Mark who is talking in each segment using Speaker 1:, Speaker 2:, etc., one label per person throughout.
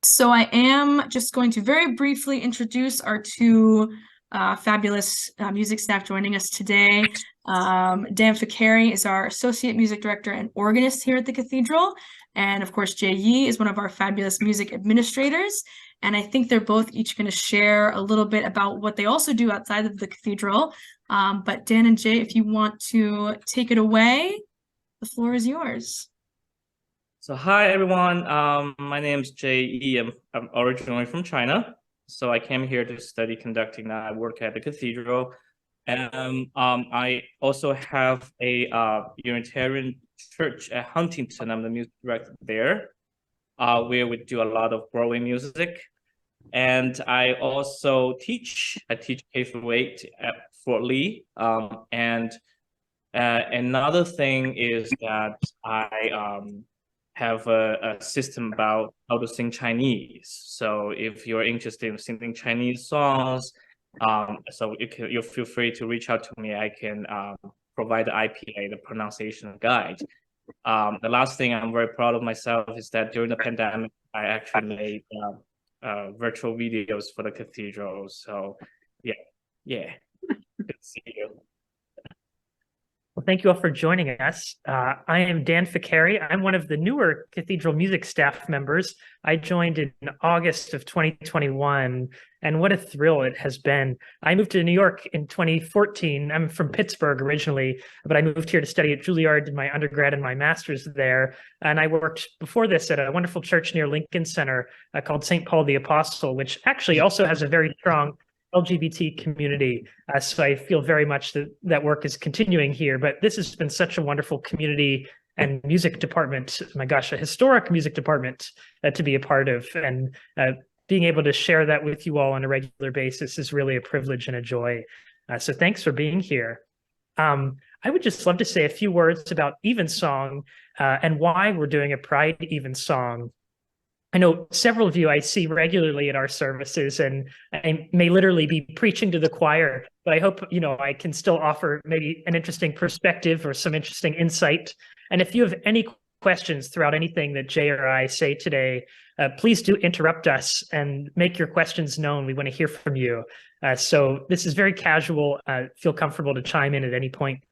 Speaker 1: So I am just going to very briefly introduce our two fabulous music staff joining us today. Dan Fakari is our Associate Music Director and Organist here at the Cathedral. And of course, Jay Yi is one of our fabulous music administrators. And I think they're both each going to share a little bit about what they also do outside of the Cathedral. But Dan and Jay, if you want to take it away, the floor is yours.
Speaker 2: So hi everyone, my name is Jay Yi. I'm originally from China. So I came here to study conducting. I work at the Cathedral. And I also have a Unitarian church at Huntington. I'm the music director there, where we do a lot of growing music. And I also teach. I teach K-8 at Fort Lee. And another thing is that I have a system about how to sing Chinese. So if you're interested in singing Chinese songs, so you feel free to reach out to me. I can provide the IPA, the pronunciation guide. The last thing I'm very proud of myself is that during the pandemic, I actually made virtual videos for the Cathedral. So yeah, good to see you.
Speaker 3: Well, thank you all for joining us. I am Dan Ficarri. I'm one of the newer Cathedral music staff members. I joined in August of 2021, and what a thrill it has been. I moved to New York in 2014. I'm from Pittsburgh originally, but I moved here to study at Juilliard, did my undergrad and my master's there. And I worked before this at a wonderful church near Lincoln Center called St. Paul the Apostle, which actually also has a very strong LGBT community. So I feel very much that that work is continuing here, but this has been such a wonderful community and music department. My gosh, a historic music department to be a part of, and being able to share that with you all on a regular basis is really a privilege and a joy. So thanks for being here. I would just love to say a few words about Evensong and why we're doing a Pride Evensong. I know several of you I see regularly at our services, and I may literally be preaching to the choir, but I hope, I can still offer maybe an interesting perspective or some interesting insight. And if you have any questions throughout anything that Jay or I say today, please do interrupt us and make your questions known. We want to hear from you. So this is very casual. Feel comfortable to chime in at any point.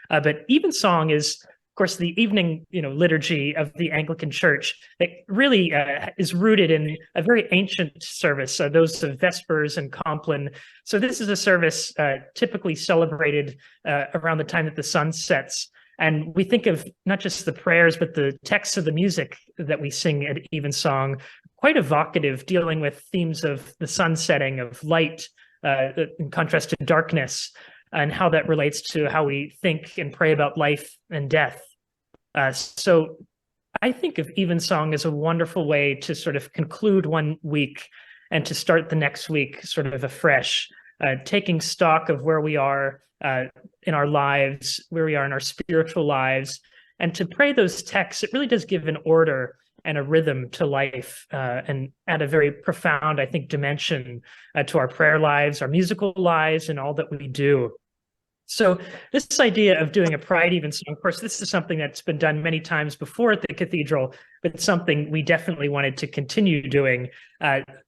Speaker 3: But Evensong is, of course, the evening, liturgy of the Anglican Church that really is rooted in a very ancient service, those of Vespers and Compline. So this is a service typically celebrated around the time that the sun sets. And we think of not just the prayers, but the texts of the music that we sing at Evensong, quite evocative, dealing with themes of the sun setting, of light, in contrast to darkness, and how that relates to how we think and pray about life and death. So I think of Evensong as a wonderful way to sort of conclude one week and to start the next week sort of afresh, taking stock of where we are in our lives, where we are in our spiritual lives. And to pray those texts, it really does give an order and a rhythm to life, and add a very profound, I think, dimension to our prayer lives, our musical lives, and all that we do. So this idea of doing a Pride Evensong, of course, this is something that's been done many times before at the Cathedral, but it's something we definitely wanted to continue doing.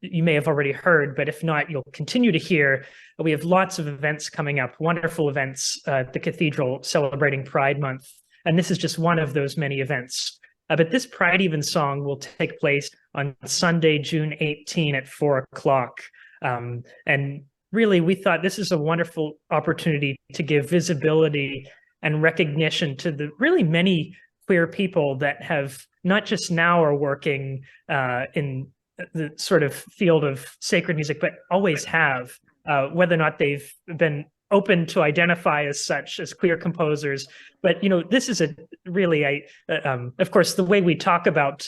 Speaker 3: You may have already heard, but if not, you'll continue to hear. We have lots of events coming up, wonderful events at the Cathedral celebrating Pride Month. And this is just one of those many events. But this Pride Evensong will take place on Sunday, June 18 at 4 o'clock. And really, we thought this is a wonderful opportunity to give visibility and recognition to the really many queer people that have not just now are working in the sort of field of sacred music, but always have, whether or not they've been open to identify as such, as queer composers. But, this is a really, of course, the way we talk about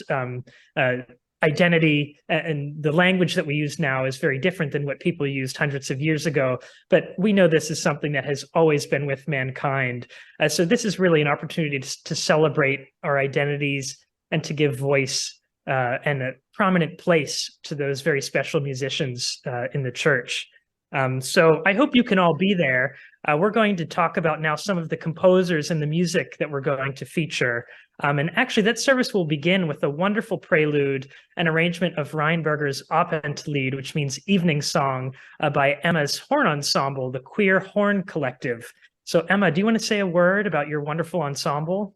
Speaker 3: identity and the language that we use now is very different than what people used hundreds of years ago. But we know this is something that has always been with mankind. So this is really an opportunity to celebrate our identities and to give voice and a prominent place to those very special musicians in the church. So I hope you can all be there. We're going to talk about now some of the composers and the music that we're going to feature. And actually, that service will begin with a wonderful prelude, an arrangement of Reinberger's Abendlied, which means evening song, by Emma's horn ensemble, the Queer Horn Collective. So, Emma, do you want to say a word about your wonderful ensemble?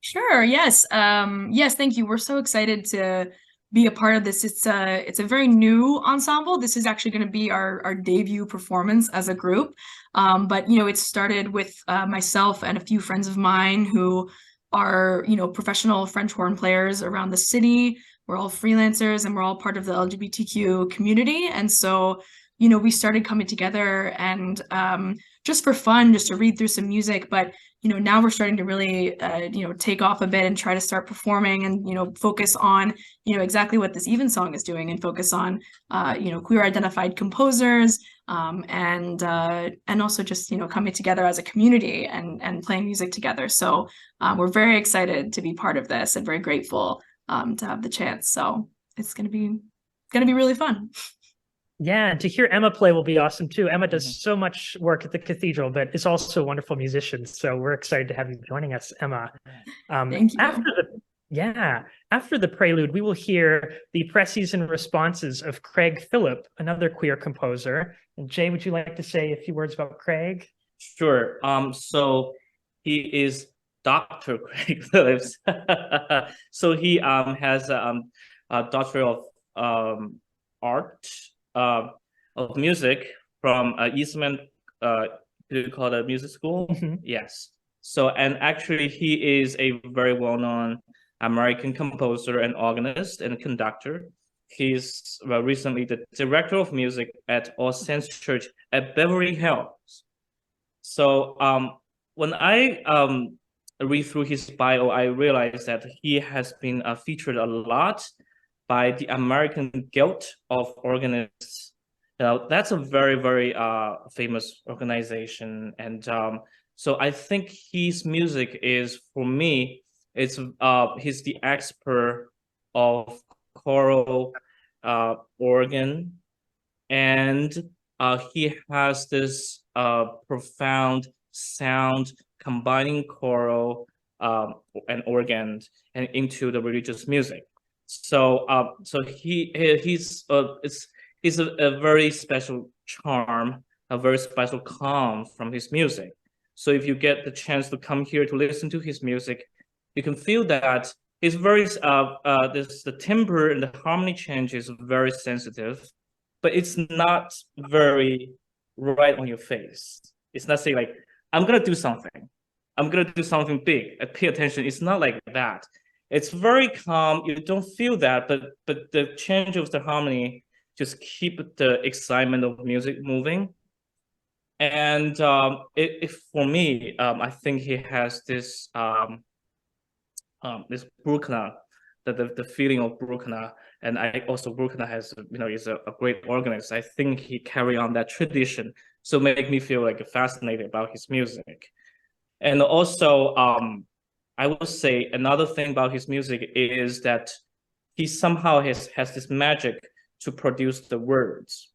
Speaker 1: Sure, yes. Yes, thank you. We're so excited to be a part of this. It's a very new ensemble. This is actually going to be our debut performance as a group. But it started with myself and a few friends of mine who are, professional French horn players around the city. We're all freelancers and we're all part of the LGBTQ community. And so, we started coming together and just for fun, just to read through some music. But now we're starting to really, take off a bit and try to start performing and, focus on, exactly what this Evensong is doing and focus on, queer identified composers and also just, coming together as a community and playing music together. So we're very excited to be part of this and very grateful to have the chance. So it's gonna be really fun.
Speaker 3: Yeah, and to hear Emma play will be awesome too. Emma does so much work at the cathedral, but is also a wonderful musician. So we're excited to have you joining us, Emma.
Speaker 1: Thank you.
Speaker 3: After the prelude, we will hear the preces and responses of Craig Phillip, another queer composer. And Jay, would you like to say a few words about Craig?
Speaker 2: Sure. So he is Dr. Craig Phillips. So he has a Doctor of Art of Music from Eastman, you call it music school? Yes. So, and actually he is a very well-known American composer and organist and conductor. He's recently the director of music at All Saints Church at Beverly Hills. So when I read through his bio, I realized that he has been featured a lot by the American Guild of Organists. That's a very, very famous organization. And so I think his music is, for me, he's the expert of choral organ. And he has this profound sound combining choral and organ and into the religious music. So he's a very special charm, a very special calm from his music. So if you get the chance to come here to listen to his music, you can feel that it's very the timbre and the harmony change is very sensitive, but it's not very right on your face. It's not saying like, I'm gonna do something. I'm gonna do something big. Pay attention. It's not like that. It's very calm. You don't feel that, but the change of the harmony just keep the excitement of music moving. And for me, I think he has this this Bruckner, the feeling of Bruckner, and I also Bruckner has is a great organist. I think he carry on that tradition, so make me feel like fascinated about his music. And also, I would say another thing about his music is that he somehow has this magic to produce the words.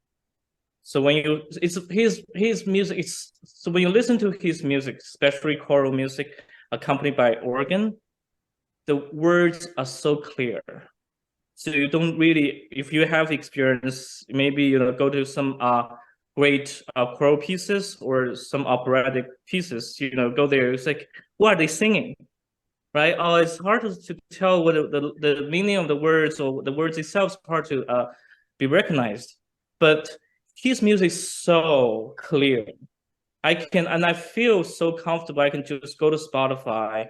Speaker 2: So when you his music, so when you listen to his music, especially choral music accompanied by organ, the words are so clear. So you don't really, if you have experience, maybe go to some great choral pieces or some operatic pieces, go there. It's like, what are they singing? Right? Oh, it's hard to tell what the meaning of the words or the words itself is hard to be recognized. But his music is so clear. I feel so comfortable. I can just go to Spotify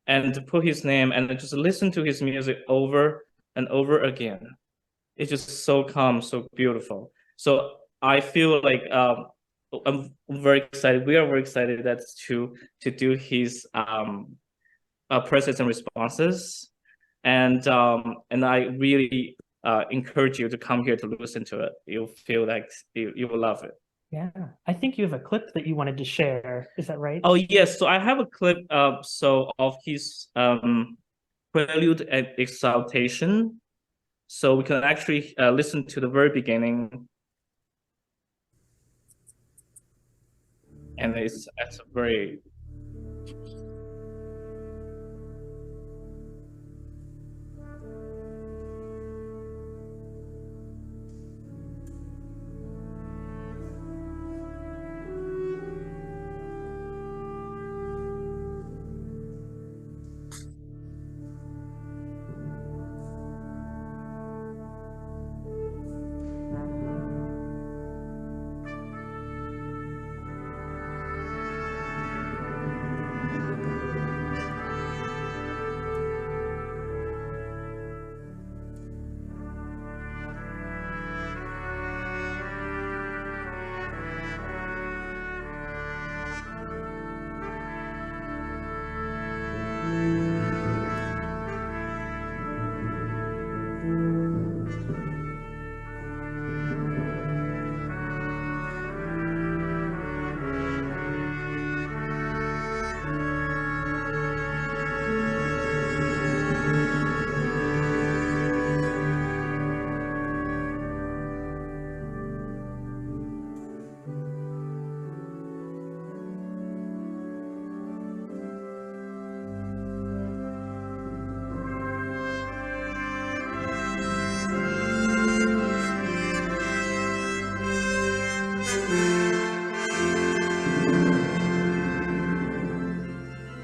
Speaker 2: and put his name and just listen to his music over and over again. It's just so calm, so beautiful. So I feel like I'm very excited. We are very excited to do his presence and responses, and I really encourage you to come here to listen to it. You'll feel like you will love it.
Speaker 3: Yeah, I think you have a clip that you wanted to share. Is that right?
Speaker 2: Oh yes, so I have a clip of his prelude and exaltation. So we can actually listen to the very beginning. And it's a very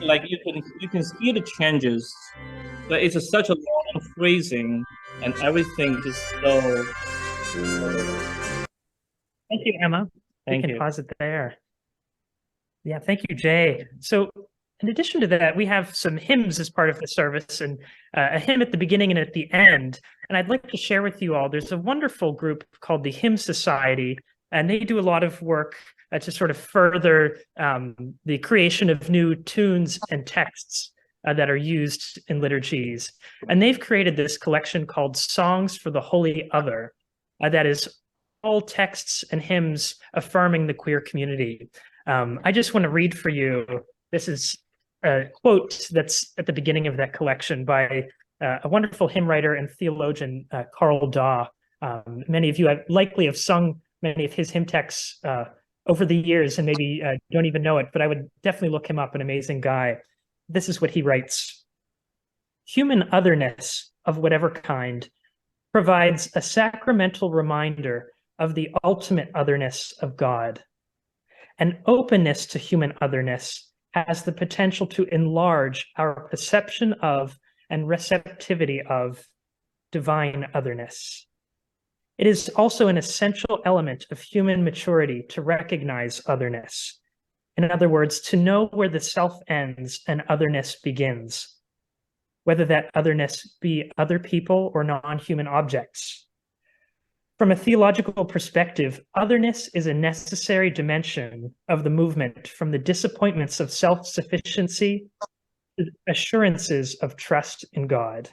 Speaker 2: Like you can see the changes, but it's such a long phrasing and everything just so.
Speaker 3: Thank you, Emma.
Speaker 2: Thank
Speaker 3: We can
Speaker 2: you.
Speaker 3: pause it there. Yeah, thank you, Jay. So in addition to that, we have some hymns as part of the service, and a hymn at the beginning and at the end. And I'd like to share with you all, there's a wonderful group called the Hymn Society, and they do a lot of work to sort of further the creation of new tunes and texts that are used in liturgies. And they've created this collection called Songs for the Holy Other, that is all texts and hymns affirming the queer community. I just want to read for you. This is a quote that's at the beginning of that collection by a wonderful hymn writer and theologian, Carl Daw. Many of you likely have sung many of his hymn texts over the years and maybe don't even know it, but I would definitely look him up, an amazing guy. This is what he writes. Human otherness of whatever kind provides a sacramental reminder of the ultimate otherness of God. An openness to human otherness has the potential to enlarge our perception of and receptivity of divine otherness. It is also an essential element of human maturity to recognize otherness. In other words, to know where the self ends and otherness begins, whether that otherness be other people or non-human objects. From a theological perspective, otherness is a necessary dimension of the movement from the disappointments of self-sufficiency to assurances of trust in God.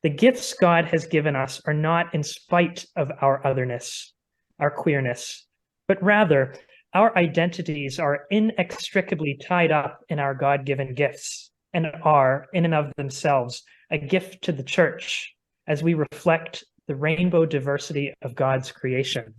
Speaker 3: The gifts God has given us are not in spite of our otherness, our queerness, but rather our identities are inextricably tied up in our God-given gifts and are, in and of themselves, a gift to the church as we reflect the rainbow diversity of God's creation.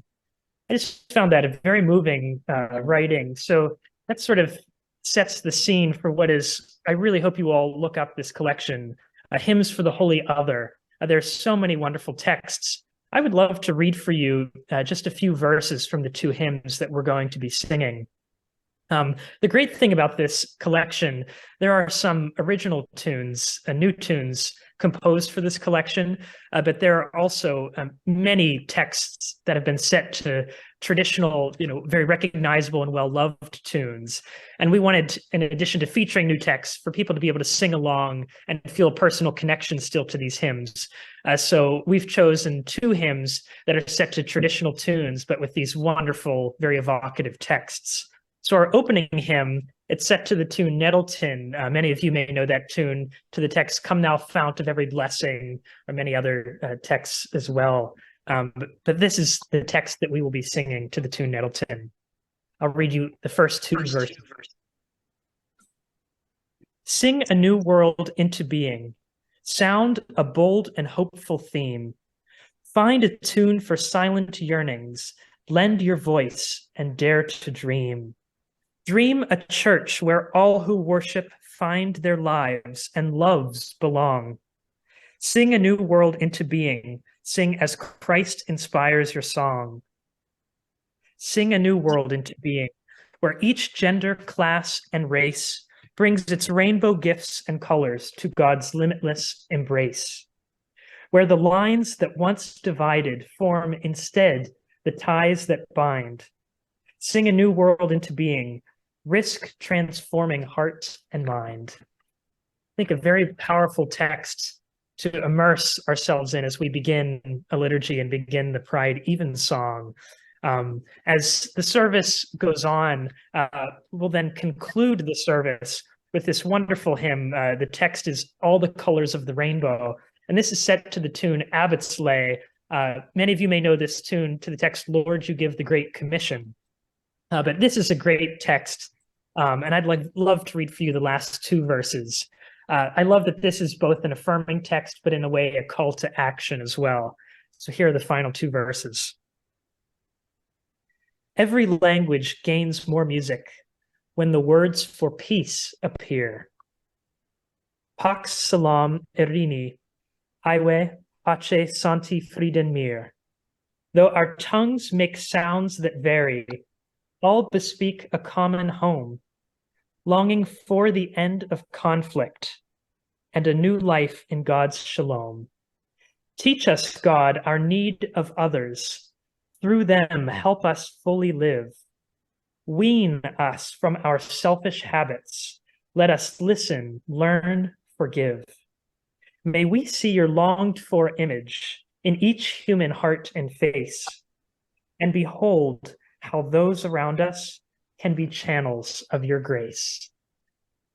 Speaker 3: I just found that a very moving writing. So that sort of sets the scene for what is, I really hope you all look up this collection, Hymns for the Holy Other. There's so many wonderful texts. I would love to read for you just a few verses from the two hymns that we're going to be singing. The great thing about this collection, there are some original tunes, new tunes composed for this collection, but there are also many texts that have been set to traditional, very recognizable and well-loved tunes. And we wanted, in addition to featuring new texts, for people to be able to sing along and feel a personal connection still to these hymns. So we've chosen two hymns that are set to traditional tunes, but with these wonderful, very evocative texts. So our opening hymn, it's set to the tune Nettleton. Many of you may know that tune, to the text, Come Thou Fount of Every Blessing, or many other texts as well. But this is the text that we will be singing to the tune Nettleton. I'll read you the first two verses. Sing a new world into being. Sound a bold and hopeful theme. Find a tune for silent yearnings. Lend your voice and dare to dream. Dream a church where all who worship find their lives and loves belong. Sing a new world into being. Sing as Christ inspires your song. Sing a new world into being, where each gender, class, and race brings its rainbow gifts and colors to God's limitless embrace. Where the lines that once divided form instead the ties that bind. Sing a new world into being. Risk transforming heart and mind. I think a very powerful text to immerse ourselves in as we begin a liturgy and begin the Pride Evensong. As the service goes on, we'll then conclude the service with this wonderful hymn. The text is All the Colors of the Rainbow. and this is set to the tune Abbott's Lay. Many of you may know this tune to the text, Lord, you give the Great Commission. But this is a great text, and I'd love to read for you the last two verses. I love that this is both an affirming text, but in a way, a call to action as well. So here are the final two verses. Every language gains more music when the words for peace appear. Pax salam erini, aiwe pace santi frieden mir. Though our tongues make sounds that vary, all bespeak a common home, longing for the end of conflict and a new life in God's shalom. Teach us, God, our need of others. Through them, help us fully live. Wean us from our selfish habits. Let us listen, learn, forgive. May we see your longed-for image in each human heart and face, and behold how those around us can be channels of your grace.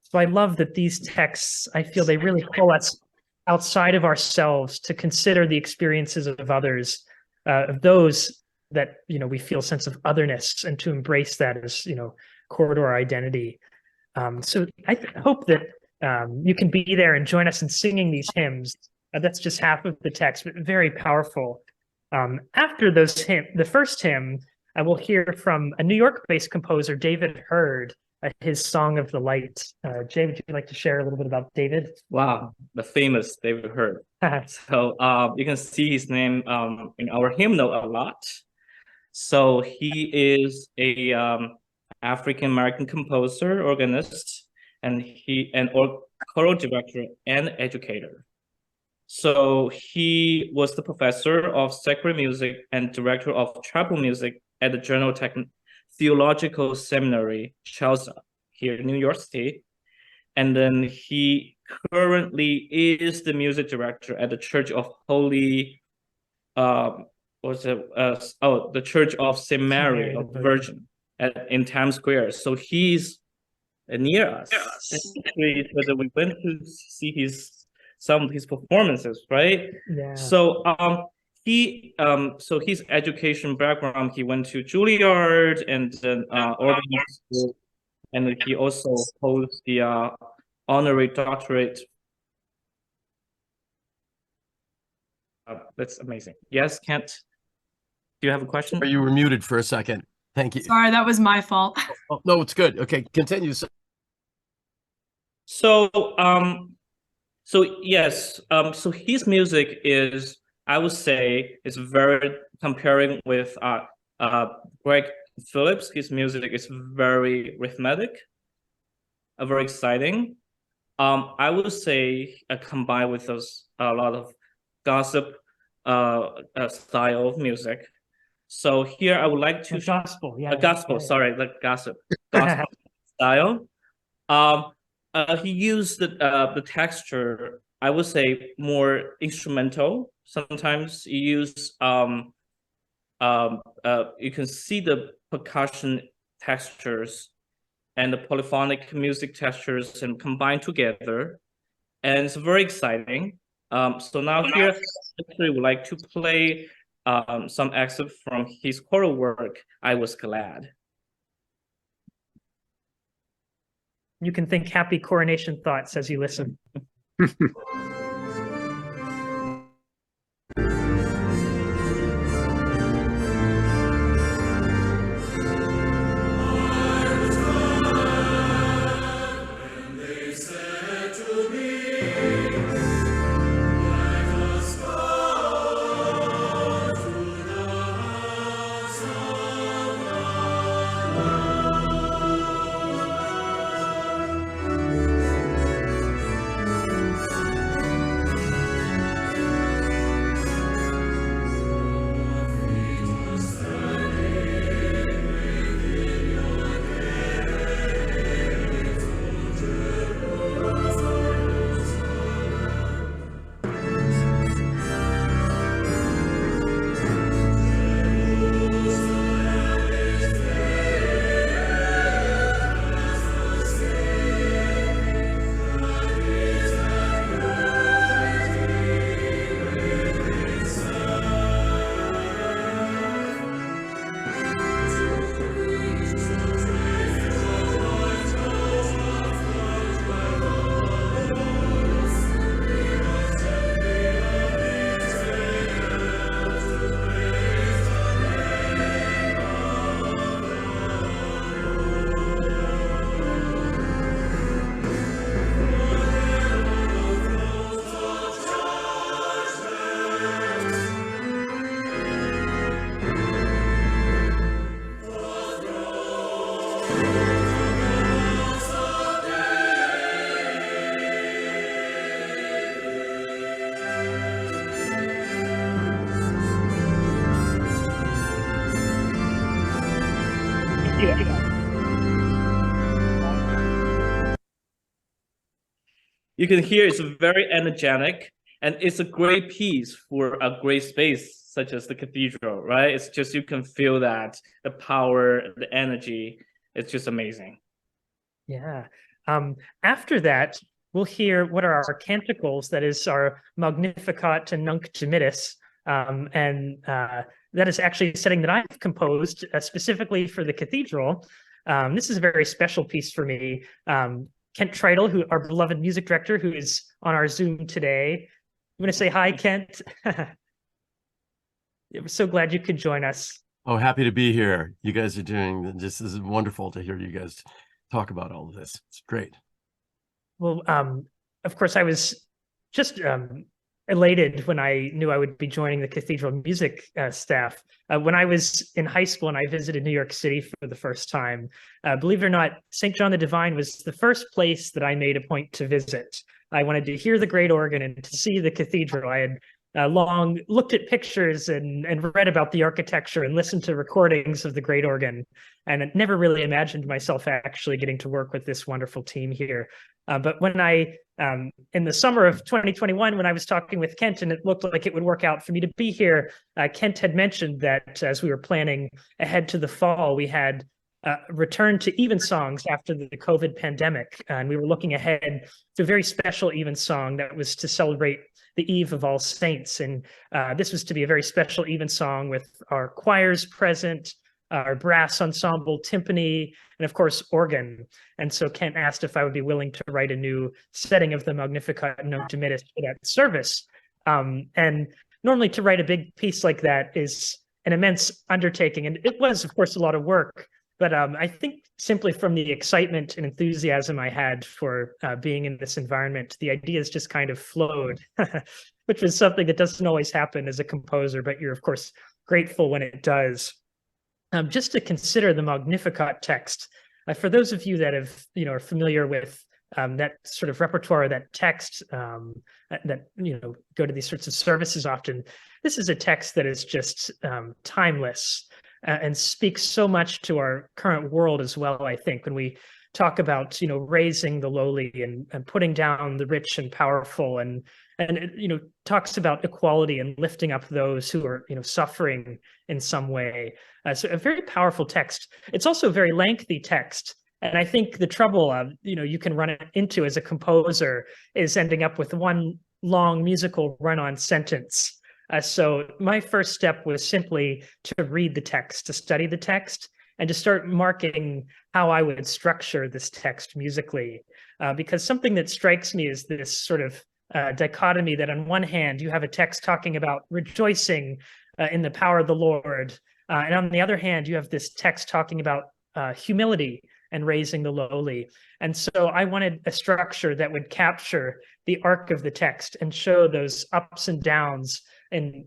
Speaker 3: So I love that these texts, I feel they really pull us outside of ourselves to consider the experiences of others, of those that, we feel a sense of otherness, and to embrace that as, core to our identity. So I hope that you can be there and join us in singing these hymns. That's just half of the text, but very powerful. After the first hymn, I will hear from a New York-based composer, David Hurd, his Song of the Light. Jay, would you like to share a little bit about David?
Speaker 2: Wow, the famous David Hurd. So you can see his name in our hymnal a lot. So he is a African-American composer, organist, and choral director and educator. So he was the professor of sacred music and director of chapel music at the General Theological Seminary, Chelsea, here in New York State. And then he currently is the music director at the Church of the Church of St. Mary of the Virgin in Times Square. So he's near us. Actually, we went to see some of his performances, right?
Speaker 3: Yeah.
Speaker 2: So so his education background, he went to Juilliard and then Organist School, and he also holds the honorary doctorate. That's amazing. Yes, Kent, do you have a question?
Speaker 4: You were muted for a second. Thank you.
Speaker 1: Sorry, that was my fault.
Speaker 4: Oh, no, it's good. Okay, continue.
Speaker 2: So yes, so his music is, I would say, is very, comparing with Greg Phillips, his music is very rhythmic, very exciting. I would say combined with a lot of gospel style of music. So here I would like to
Speaker 3: gospel, yeah.
Speaker 2: Gospel style. He used the texture, I would say, more instrumental. Sometimes he used you can see the percussion textures and the polyphonic music textures and combined together, and it's very exciting. So now here I would like to play some excerpt from his choral work, I Was Glad.
Speaker 3: You can think happy coronation thoughts as you listen.
Speaker 2: You can hear it's very energetic, and it's a great piece for a great space such as the cathedral, right? It's just, you can feel that, the power, the energy. It's just amazing.
Speaker 3: Yeah. After that, we'll hear what are our canticles, that is our Magnificat and Nunc Dimittis. That is actually a setting that I've composed specifically for the cathedral. This is a very special piece for me. Kent Tritle, who our beloved music director, who is on our Zoom today. I'm going to say hi, Kent. We're so glad you could join us.
Speaker 4: Oh, happy to be here. You guys are doing, this is wonderful to hear you guys talk about all of this. It's great.
Speaker 3: Well, of course, I was just elated when I knew I would be joining the Cathedral music staff. When I was in high school and I visited New York City for the first time, believe it or not, St. John the Divine was the first place that I made a point to visit. I wanted to hear the great organ and to see the cathedral. I had long looked at pictures and read about the architecture and listened to recordings of the great organ, and never really imagined myself actually getting to work with this wonderful team here. But when I, in the summer of 2021, when I was talking with Kent and it looked like it would work out for me to be here, Kent had mentioned that as we were planning ahead to the fall, we had returned to Evensongs after the COVID pandemic. And we were looking ahead to a very special Evensong that was to celebrate the Eve of All Saints. And this was to be a very special Evensong with our choirs present, our brass ensemble, timpani, and of course, organ. And so Kent asked if I would be willing to write a new setting of the Magnificat and Nunc Dimittis for that service. And normally to write a big piece like that is an immense undertaking. And it was, of course, a lot of work. But I think simply from the excitement and enthusiasm I had for being in this environment, the ideas just kind of flowed, which was something that doesn't always happen as a composer, but you're, of course, grateful when it does. Just to consider the Magnificat text, for those of you that have, are familiar with that sort of repertoire, that text that, go to these sorts of services often, this is a text that is just timeless. And speaks so much to our current world as well, I think, when we talk about, raising the lowly and putting down the rich and powerful, and it, talks about equality and lifting up those who are, suffering in some way. So a very powerful text. It's also a very lengthy text. And I think the trouble, you can run into as a composer is ending up with one long musical run-on sentence. So my first step was simply to read the text, to study the text, and to start marking how I would structure this text musically. Because something that strikes me is this sort of dichotomy that on one hand, you have a text talking about rejoicing in the power of the Lord. And on the other hand, you have this text talking about humility and raising the lowly. And so I wanted a structure that would capture the arc of the text and show those ups and downs and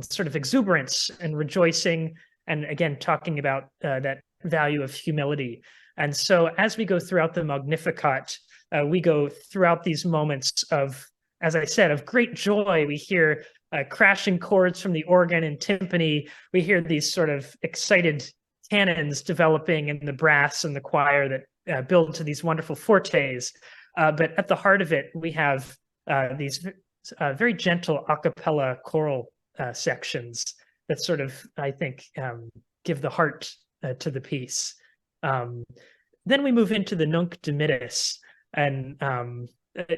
Speaker 3: sort of exuberance and rejoicing, and again, talking about that value of humility. And so as we go throughout the Magnificat, we go throughout these moments of, as I said, of great joy. We hear crashing chords from the organ and timpani. We hear these sort of excited canons developing in the brass and the choir that build to these wonderful fortes. But at the heart of it, we have these very gentle a cappella choral sections that sort of, I think, give the heart to the piece. Then we move into the Nunc Dimittis, and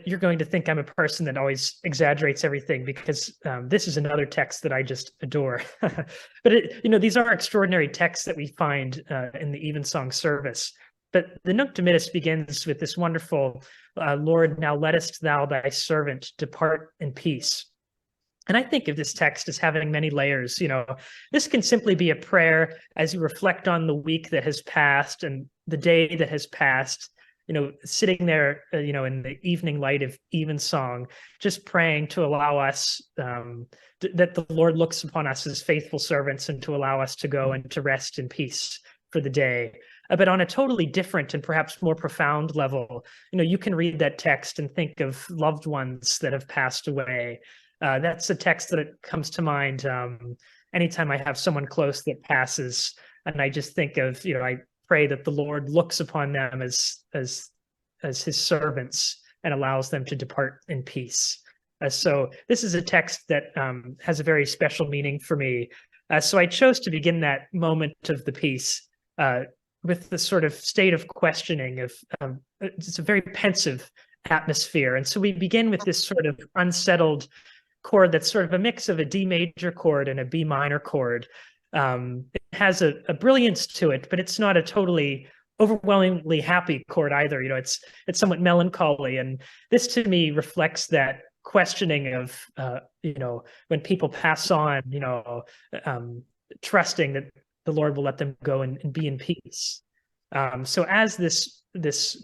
Speaker 3: you're going to think I'm a person that always exaggerates everything, because this is another text that I just adore. But these are extraordinary texts that we find in the Evensong service. But the Nunc Dimittis begins with this wonderful, Lord, now lettest thou thy servant depart in peace. And I think of this text as having many layers. This can simply be a prayer as you reflect on the week that has passed and the day that has passed, sitting there, in the evening light of Evensong, just praying to allow us, that the Lord looks upon us as faithful servants and to allow us to go and to rest in peace for the day. But on a totally different and perhaps more profound level, you can read that text and think of loved ones that have passed away. That's a text that comes to mind anytime I have someone close that passes, and I just think of, I pray that the Lord looks upon them as his servants, and allows them to depart in peace. So this is a text that has a very special meaning for me. So I chose to begin that moment of the piece with this sort of state of questioning of it's a very pensive atmosphere. And so we begin with this sort of unsettled chord that's sort of a mix of a D major chord and a B minor chord. It has a brilliance to it, but it's not a totally overwhelmingly happy chord either. It's somewhat melancholy. And this to me reflects that questioning of, when people pass on, trusting that the Lord will let them go and be in peace. So as this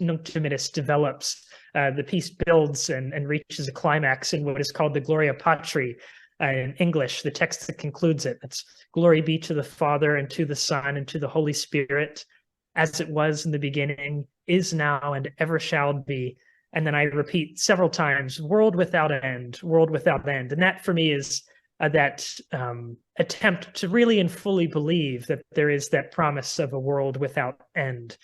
Speaker 3: Nunc Dimittis develops, the piece builds and reaches a climax in what is called the Gloria Patri in English, the text that concludes it. It's glory be to the Father and to the Son and to the Holy Spirit, as it was in the beginning, is now, and ever shall be. And then I repeat several times, world without end, world without end. And that for me is that attempt to really and fully believe that there is that promise of a world without end.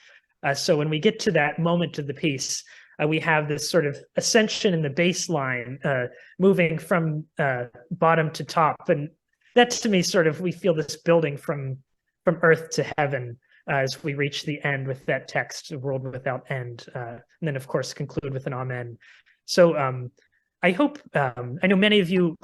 Speaker 3: So when we get to that moment of the piece, we have this sort of ascension in the bass line, moving from bottom to top. And that to me, sort of, we feel this building from earth to heaven as we reach the end with that text, a world without end. And then, of course, conclude with an amen. So I hope, I know many of you,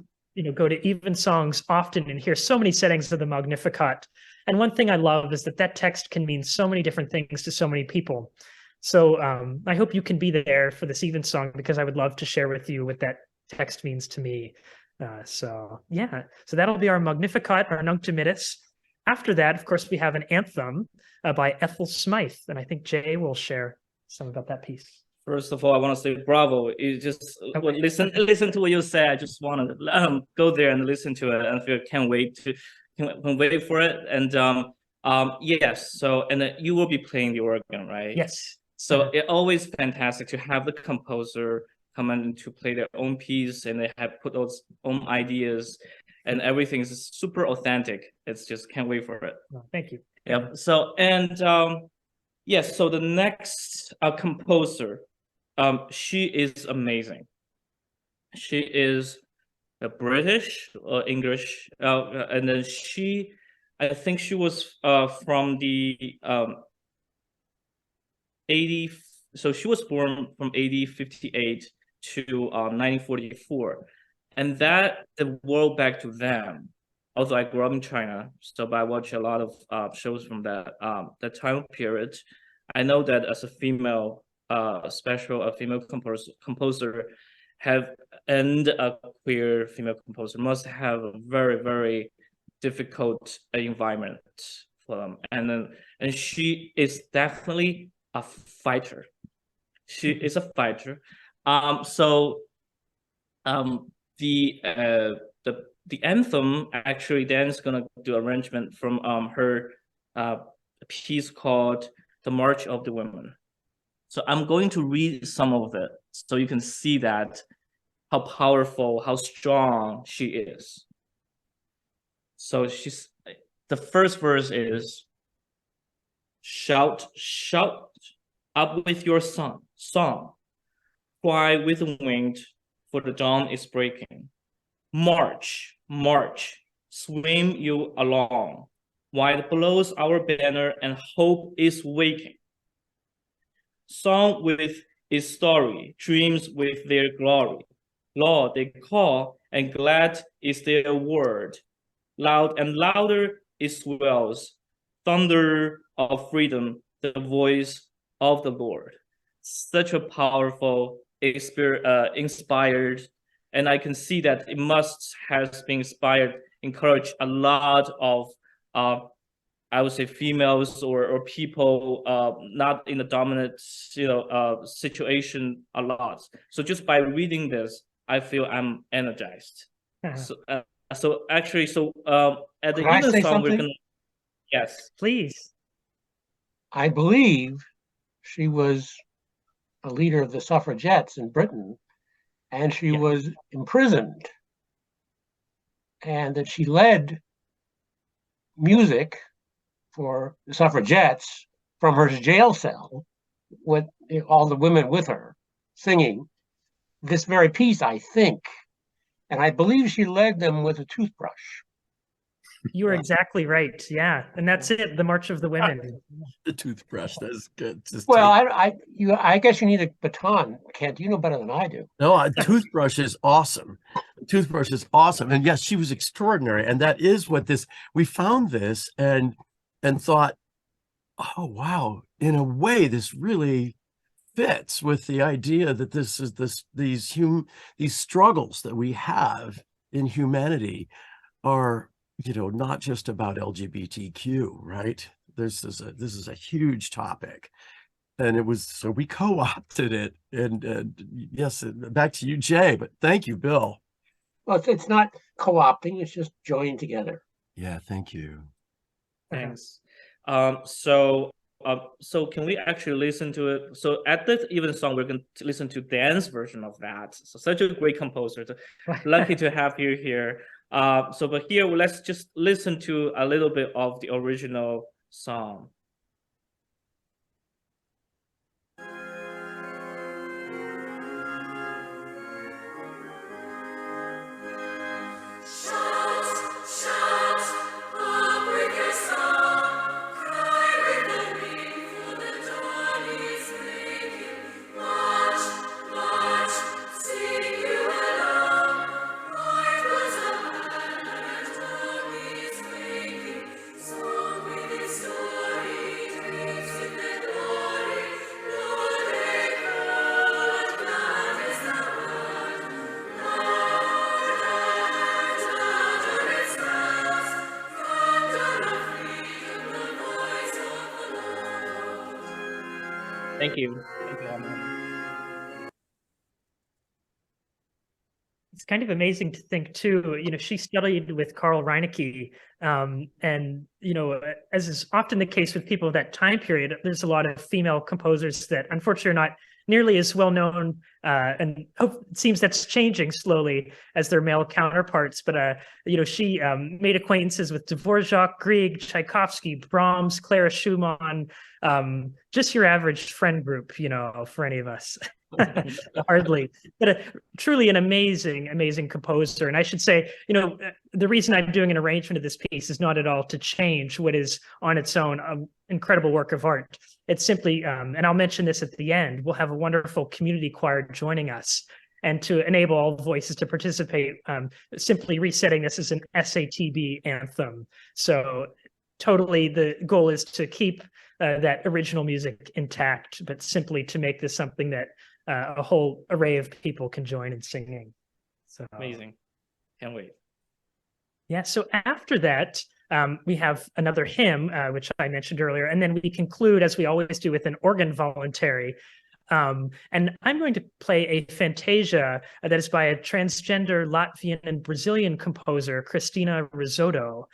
Speaker 3: go to Evensongs often and hear so many settings of the Magnificat. And one thing I love is that text can mean so many different things to so many people. So I hope you can be there for this Evensong, because I would love to share with you what that text means to me. So that'll be our Magnificat, our Nunc Dimittis. After that, of course, we have an anthem by Ethel Smythe, and I think Jay will share some about that piece.
Speaker 2: First of all, I want to say bravo. You just listen to what you say. I just want to go there and listen to it, and I can't wait for it. And yes, so and then you will be playing the organ, right?
Speaker 3: Yes.
Speaker 2: So it's always fantastic to have the composer come in to play their own piece, and they have put those own ideas, and everything is super authentic. It's just can't wait for it.
Speaker 3: Oh, thank you.
Speaker 2: Yep. So yes. So the next composer, she is amazing. She is a British or English, and then I think she was from the 80. So she was born from 1858 to 1944, and that the world back to them. Although I grew up in China, so I watch a lot of shows from that time period. I know that as a female, a female composer and a queer female composer must have a very, very difficult environment for them. And she is definitely a fighter. She is a fighter. The anthem, actually, Dan's gonna do arrangement from her piece called "The March of the Women." So I'm going to read some of it, so you can see that how powerful, how strong she is. So the first verse is, "Shout, shout up with your song, cry with the wind, for the dawn is breaking. March, march, swim you along, while blows our banner and hope is waking. Song with its story, dreams with their glory. Lord, they call, and glad is their word. Loud and louder it swells, thunder of freedom, the voice of the Lord." Such a powerful, inspired, and I can see that it must have been encouraged a lot of, I would say, females or people not in the dominant, situation a lot. So just by reading this, I feel I'm energized. So actually, at the Evensong, we're gonna. Yes,
Speaker 3: please.
Speaker 5: I believe she was a leader of the suffragettes in Britain, and she was imprisoned, and that she led music for the suffragettes from her jail cell with all the women with her singing this very piece, I think. And I believe she led them with a toothbrush.
Speaker 3: You are exactly right. Yeah. And that's it. The March of the Women.
Speaker 4: The toothbrush. That's good. Just
Speaker 5: Well,
Speaker 4: take-
Speaker 5: I guess you need a baton, Kent. You know better than I do.
Speaker 4: No, a toothbrush is awesome. Toothbrush is awesome. And yes, she was extraordinary. And that is what we found this and thought, oh wow, in a way, this really fits with the idea that these struggles that we have in humanity are, not just about LGBTQ, right? This is a huge topic. And so we co-opted it. And yes, back to you, Jay, but thank you, Bill.
Speaker 5: Well, it's not co-opting, it's just joined together.
Speaker 4: Yeah, thank you.
Speaker 2: Thanks. So can we actually listen to it? So at the Evensong, we're going to listen to Dan's version of that. So such a great composer. So lucky to have you here. But here, let's just listen to a little bit of the original song. Thank you. Thank you, Emma.
Speaker 3: It's kind of amazing to think too, she studied with Karl Reinecke, and, as is often the case with people of that time period, there's a lot of female composers that unfortunately are not nearly as well known, and it seems that's changing slowly as their male counterparts. But, she made acquaintances with Dvorak, Grieg, Tchaikovsky, Brahms, Clara Schumann, just your average friend group, for any of us. Hardly, but truly an amazing composer. And I should say, the reason I'm doing an arrangement of this piece is not at all to change what is on its own an incredible work of art. It's simply, and I'll mention this at the end, we'll have a wonderful community choir joining us. And to enable all voices to participate, simply resetting this as an SATB anthem. So totally the goal is to keep that original music intact, but simply to make this something that a whole array of people can join in singing. So
Speaker 2: Amazing. Can't wait.
Speaker 3: Yeah, so after that, we have another hymn, which I mentioned earlier, and then we conclude, as we always do, with an organ voluntary. And I'm going to play a fantasia that is by a transgender Latvian and Brazilian composer, Cristina Risotto.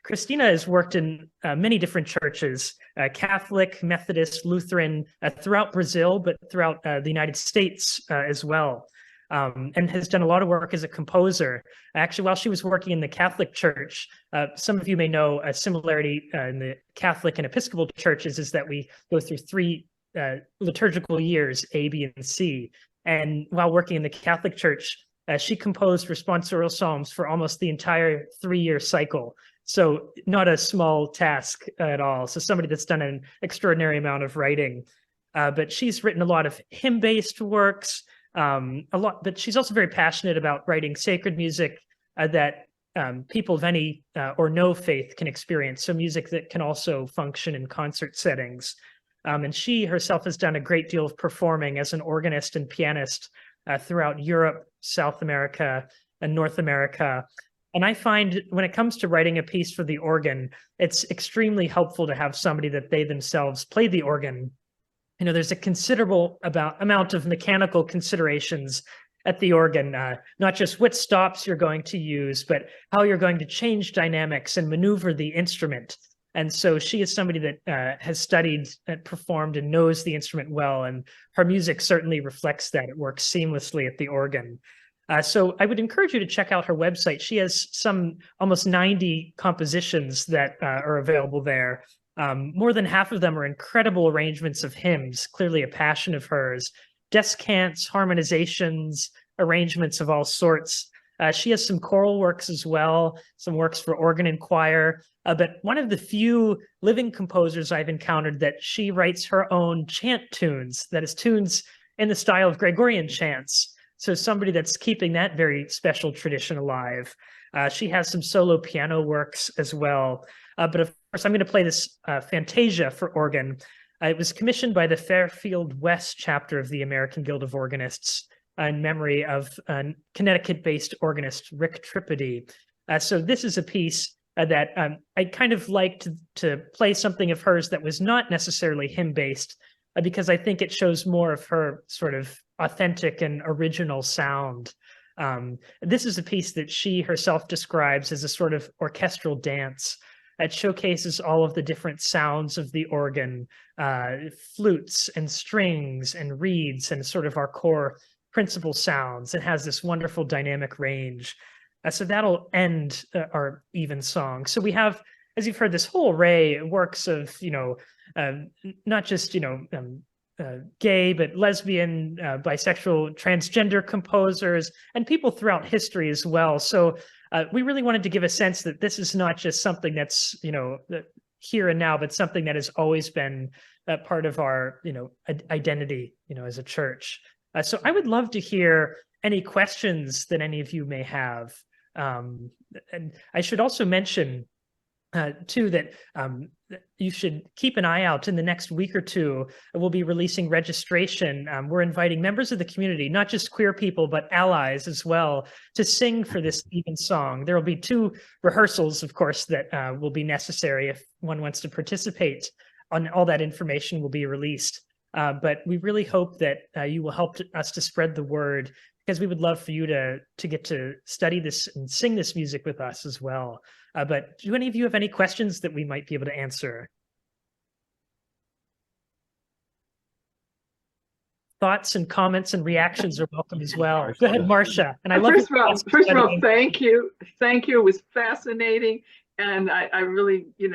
Speaker 3: Christina has worked in many different churches, Catholic, Methodist, Lutheran, throughout Brazil, but throughout the United States as well, and has done a lot of work as a composer. Actually, while she was working in the Catholic Church, some of you may know a similarity in the Catholic and Episcopal churches is that we go through 3 liturgical years, A, B, and C. And while working in the Catholic Church, she composed responsorial psalms for almost the entire 3-year cycle. So not a small task at all. So somebody that's done an extraordinary amount of writing. But she's written a lot of hymn-based works, but she's also very passionate about writing sacred music that people of any or no faith can experience. So music that can also function in concert settings. And she herself has done a great deal of performing as an organist and pianist throughout Europe, South America, and North America. And I find when it comes to writing a piece for the organ, it's extremely helpful to have somebody that they themselves play the organ. There's a considerable amount of mechanical considerations at the organ, not just what stops you're going to use, but how you're going to change dynamics and maneuver the instrument. And so she is somebody that has studied and performed and knows the instrument well, and her music certainly reflects that. It works seamlessly at the organ. So I would encourage you to check out her website. She has some almost 90 compositions that are available there. More than half of them are incredible arrangements of hymns, clearly a passion of hers. descants, harmonizations, arrangements of all sorts. She has some choral works as well, some works for organ and choir. But one of the few living composers I've encountered that she writes her own chant tunes, that is, tunes in the style of Gregorian chants. So somebody that's keeping that very special tradition alive. She has some solo piano works as well. But of course, I'm going to play this Fantasia for organ. It was commissioned by the Fairfield West chapter of the American Guild of Organists in memory of Connecticut-based organist Rick Tripodi. So this is a piece that I'd kind of like to play something of hers that was not necessarily hymn-based, because I think it shows more of her sort of authentic and original sound. This is a piece that she herself describes as a sort of orchestral dance. It showcases all of the different sounds of the organ, flutes and strings and reeds and sort of our core principal sounds. It has this wonderful dynamic range. So that'll end our Evensong. So we have, as you've heard, this whole array of works of, not just, gay, but lesbian, bisexual, transgender composers, and people throughout history as well. So we really wanted to give a sense that this is not just something that's, here and now, but something that has always been a part of our, identity, as a church. So I would love to hear any questions that any of you may have. And I should also mention, too, that you should keep an eye out in the next week or two. We'll be releasing registration. We're inviting members of the community, not just queer people, but allies as well, to sing for this Evensong. There will be 2 rehearsals, of course, that will be necessary if one wants to participate. All that information will be released. But we really hope that you will help us to spread the word, because we would love for you to get to study this and sing this music with us as well. But do any of you have any questions that we might be able to answer? Thoughts and comments and reactions are welcome as well. Go ahead, Marcia. And I love
Speaker 6: First of all, thank you. Thank you. It was fascinating. And I really, it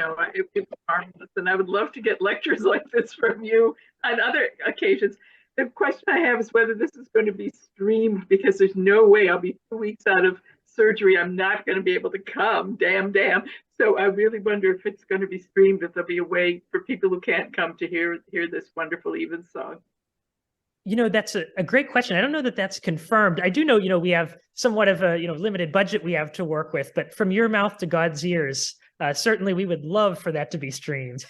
Speaker 6: was marvelous. And I would love to get lectures like this from you on other occasions. The question I have is whether this is going to be streamed, because there's no way I'll be 2 weeks out of surgery. I'm not going to be able to come. Damn. So I really wonder if it's going to be streamed, if there'll be a way for people who can't come to hear this wonderful Evensong.
Speaker 3: That's a great question. I don't know that that's confirmed. I do know, we have somewhat of a, limited budget we have to work with, but from your mouth to God's ears, certainly we would love for that to be streamed.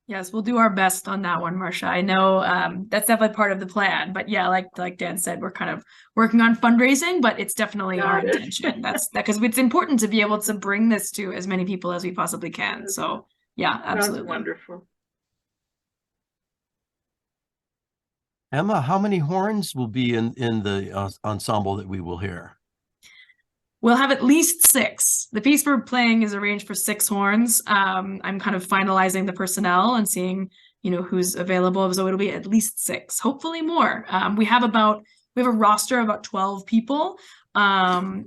Speaker 1: Yes, we'll do our best on that one, Marcia. I know that's definitely part of the plan, but yeah, like Dan said, we're kind of working on fundraising, but it's definitely our intention. That's because it's important to be able to bring this to as many people as we possibly can. So yeah, absolutely.
Speaker 6: That's wonderful.
Speaker 4: Emma, how many horns will be in the ensemble that we will hear?
Speaker 1: We'll have at least 6. The piece we're playing is arranged for 6 horns. I'm kind of finalizing the personnel and seeing, who's available. So it'll be at least 6, hopefully more. We have a roster of about 12 people. Yeah,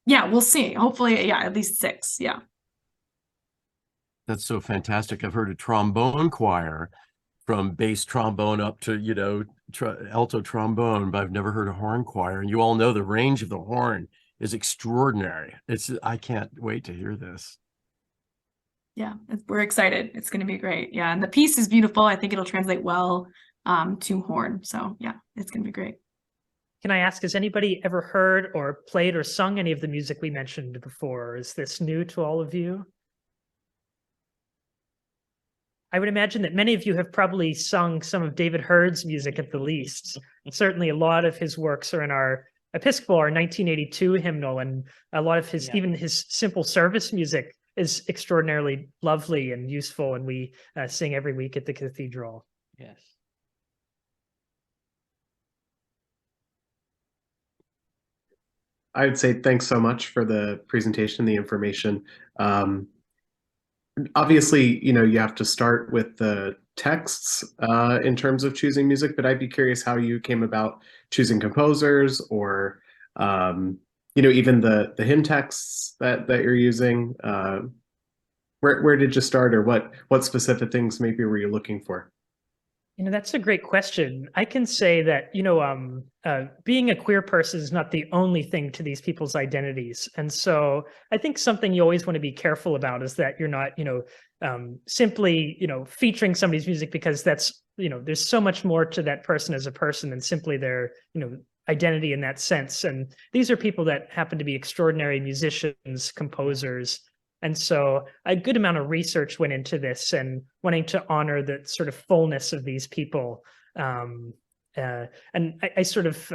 Speaker 1: we'll see. Hopefully, yeah, at least 6. Yeah.
Speaker 4: That's so fantastic. I've heard a trombone choir, from bass trombone up to, alto trombone, but I've never heard a horn choir. And you all know the range of the horn is extraordinary. I can't wait to hear this.
Speaker 1: Yeah, we're excited. It's going to be great. Yeah, and the piece is beautiful. I think it'll translate well to horn. So yeah, it's going to be great.
Speaker 3: Can I ask, has anybody ever heard or played or sung any of the music we mentioned before? Is this new to all of you? I would imagine that many of you have probably sung some of David Hurd's music at the least. And certainly a lot of his works are in our Episcopal, our 1982 hymnal, and a lot of his, even his simple service music is extraordinarily lovely and useful, and we sing every week at the Cathedral.
Speaker 2: Yes.
Speaker 7: I would say thanks so much for the presentation, the information. Obviously, you have to start with the texts in terms of choosing music, but I'd be curious how you came about choosing composers, or even the hymn texts that you're using. Where Where did you start, or what specific things maybe were you looking for?
Speaker 3: That's a great question. I can say that, being a queer person is not the only thing to these people's identities. And so I think something you always want to be careful about is that you're not, simply, featuring somebody's music, because that's, there's so much more to that person as a person than simply their, identity in that sense. And these are people that happen to be extraordinary musicians, composers. And so a good amount of research went into this and wanting to honor the sort of fullness of these people. And I sort of,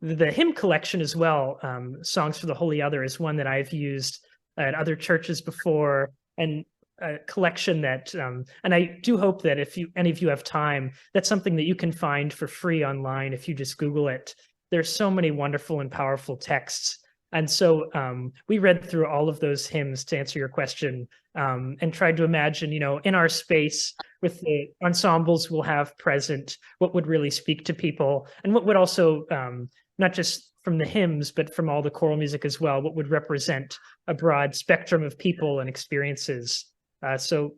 Speaker 3: the hymn collection as well, Songs for the Holy Other, is one that I've used at other churches before, and a collection that, and I do hope that if any of you have time, that's something that you can find for free online if you just Google it. There's so many wonderful and powerful texts. And so we read through all of those hymns to answer your question, and tried to imagine, in our space with the ensembles we'll have present, what would really speak to people, and what would also, not just from the hymns, but from all the choral music as well, what would represent a broad spectrum of people and experiences. So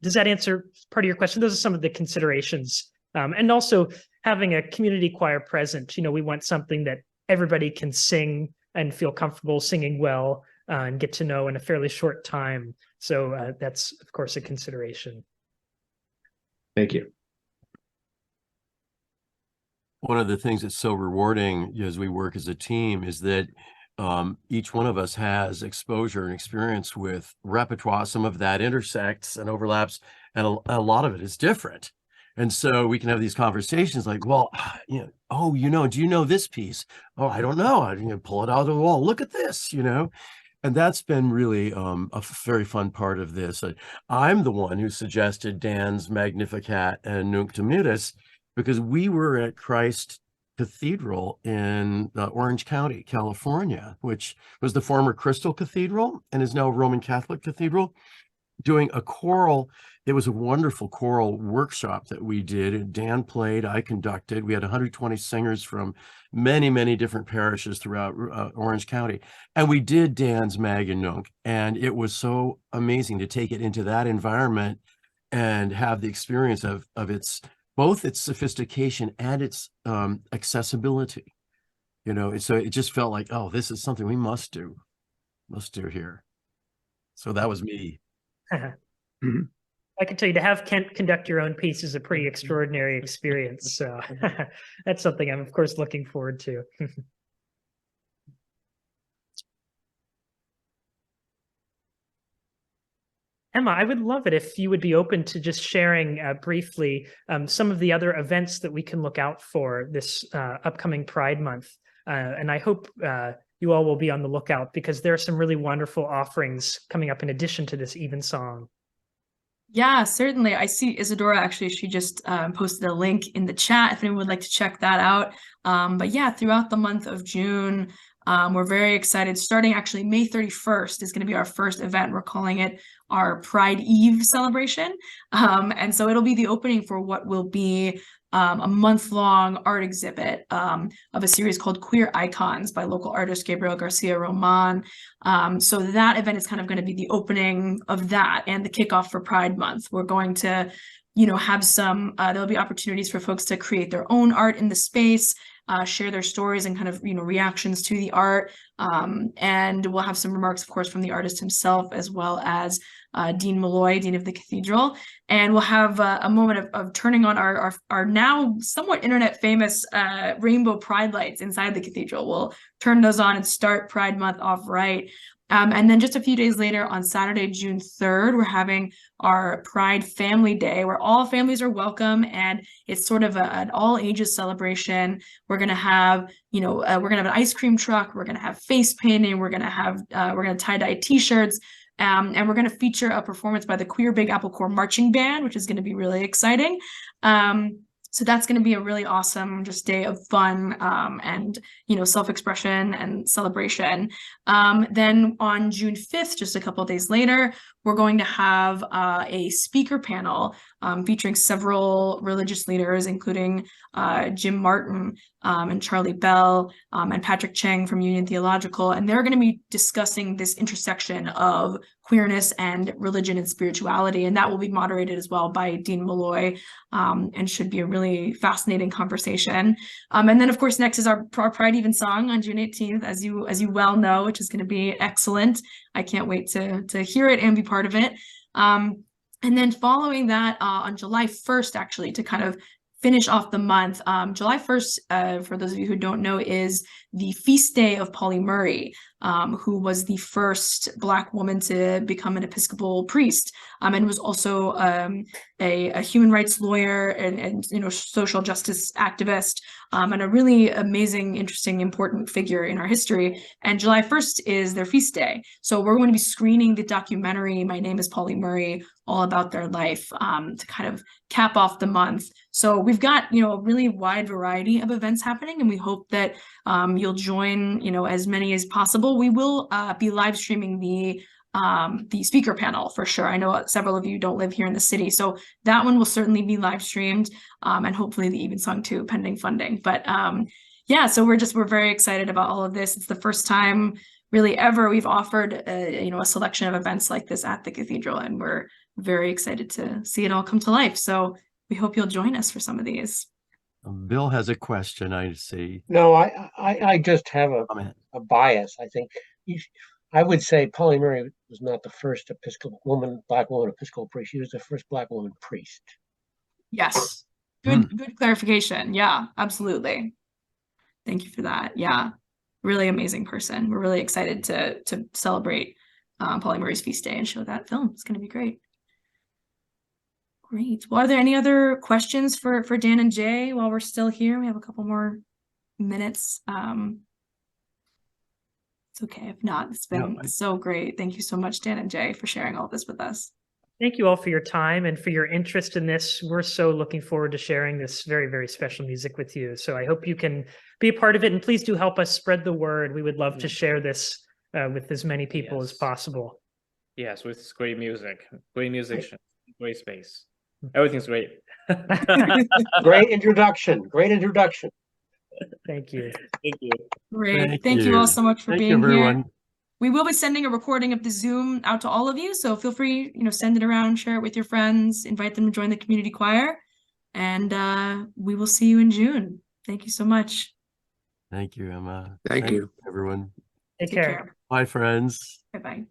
Speaker 3: does that answer part of your question? Those are some of the considerations. And also having a community choir present, we want something that everybody can sing and feel comfortable singing well, and get to know in a fairly short time. So that's, of course, a consideration.
Speaker 7: Thank you.
Speaker 4: One of the things that's so rewarding as we work as a team is that each one of us has exposure and experience with repertoire. Some of that intersects and overlaps, and a lot of it is different. And so we can have these conversations like, well, do you know this piece? Oh, I don't know. I pull it out of the wall. Look at this, and that's been really a very fun part of this. I'm the one who suggested Dan's Magnificat and Nunc Dimittis because we were at Christ Cathedral in Orange County, California, which was the former Crystal Cathedral and is now Roman Catholic Cathedral, doing a choral. It was a wonderful choral workshop that we did. Dan played, I conducted. We had 120 singers from many, many different parishes throughout Orange County. And we did Dan's Mag and Nunc. And it was so amazing to take it into that environment and have the experience of both its sophistication and its accessibility. So it just felt like, oh, this is something we must do here. So that was me.
Speaker 3: I can tell you, to have Kent conduct your own piece is a pretty extraordinary experience. So that's something I'm, of course, looking forward to. Emma, I would love it if you would be open to just sharing briefly some of the other events that we can look out for this upcoming Pride Month. And I hope you all will be on the lookout, because there are some really wonderful offerings coming up in addition to this Evensong.
Speaker 1: Yeah, certainly. I see Isadora, actually, she just posted a link in the chat if anyone would like to check that out. But yeah, throughout the month of June, we're very excited. Starting actually May 31st is going to be our first event. We're calling it our Pride Eve celebration. And so it'll be the opening for what will be a month-long art exhibit of a series called Queer Icons by local artist Gabriel Garcia Roman. So that event is kind of going to be the opening of that and the kickoff for Pride Month. We're going to, have some, there'll be opportunities for folks to create their own art in the space, share their stories and kind of, reactions to the art. And we'll have some remarks, of course, from the artist himself, as well as Dean Malloy, Dean of the Cathedral. And we'll have a moment of turning on our now somewhat internet famous rainbow pride lights inside the cathedral. We'll turn those on and start Pride Month off right. And then just a few days later, on Saturday, June 3rd, we're having our Pride Family Day, where all families are welcome, and it's sort of an all ages celebration. We're gonna have, we're gonna have an ice cream truck. We're gonna have face painting. We're gonna tie-dye T-shirts. And we're going to feature a performance by the Queer Big Apple Corps Marching Band, which is going to be really exciting. So that's going to be a really awesome just day of fun and, self-expression and celebration. Then on June 5th, just a couple of days later, we're going to have a speaker panel featuring several religious leaders, including Jim Martin and Charlie Bell and Patrick Cheng from Union Theological. And they're going to be discussing this intersection of queerness and religion and spirituality. And that will be moderated as well by Dean Malloy, and should be a really fascinating conversation. And then, of course, next is our Pride Evensong on June 18th, as you well know, which is going to be excellent. I can't wait to hear it and be part of it. And then following that, on July 1st, actually, to kind of finish off the month, July 1st, for those of you who don't know, is the feast day of Polly Murray, who was the first Black woman to become an Episcopal priest, and was also a human rights lawyer and social justice activist, and a really amazing, interesting, important figure in our history. And July 1st is their feast day. So we're going to be screening the documentary, My Name is Polly Murray, all about their life, to kind of cap off the month. So we've got, a really wide variety of events happening, and we hope that you'll join, as many as possible. We will be live streaming the speaker panel for sure. I know several of you don't live here in the city, so that one will certainly be live streamed, and hopefully the Evensong too, pending funding. But yeah, so we're very excited about all of this. It's the first time really ever we've offered a selection of events like this at the Cathedral, and we're very excited to see it all come to life. So we hope you'll join us for some of these.
Speaker 4: Bill has a question, I see.
Speaker 5: No, I just have a bias. I think I would say Polly Murray was not the first Black woman Episcopal priest. She was the first Black woman priest.
Speaker 1: Yes, good clarification. Yeah, absolutely. Thank you for that. Yeah, really amazing person. We're really excited to celebrate Polly Murray's feast day and show that film. It's going to be great. Great. Well, are there any other questions for Dan and Jay while we're still here? We have a couple more minutes. It's okay if not. It's been so great. Thank you so much, Dan and Jay, for sharing all this with us.
Speaker 3: Thank you all for your time and for your interest in this. We're so looking forward to sharing this very, very special music with you. So I hope you can be a part of it, and please do help us spread the word. We would love to share this with as many people as possible.
Speaker 2: Yes, with great music, great musicians, great space. Everything's great.
Speaker 5: Great introduction. Great introduction.
Speaker 3: Thank you.
Speaker 2: Thank you.
Speaker 1: Great. Thank you all so much for being
Speaker 4: everyone.
Speaker 1: here. We will be sending a recording of the Zoom out to all of you, so feel free, send it around, share it with your friends, invite them to join the community choir, and we will see you in June. Thank you so much.
Speaker 4: Thank you, Emma.
Speaker 8: Thank you,
Speaker 4: everyone.
Speaker 3: Take care.
Speaker 4: Bye, friends.
Speaker 1: Bye-bye.